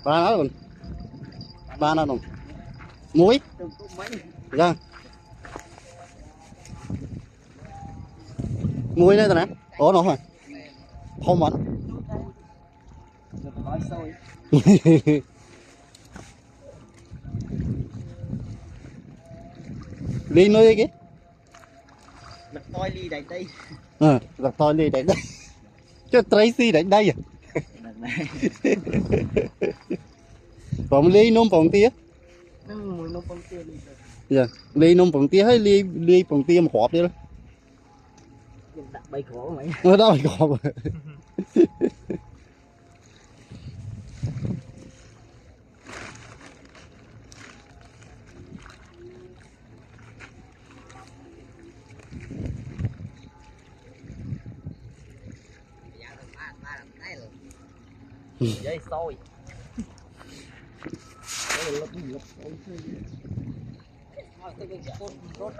ba nó luôn ba nó luôn muối ra muối đây nè ủa nó rồi không mặn ly nuôi cái đặt toi ly đánh đây đặt toi ly đánh đây cho Tracy đánh đây à còn ly nôm phòng tia dạ ly nôm phòng tia hay ly phòng tia mà họp đi đó bay khổ mày ở đó mày còn dây sôi lấp lấp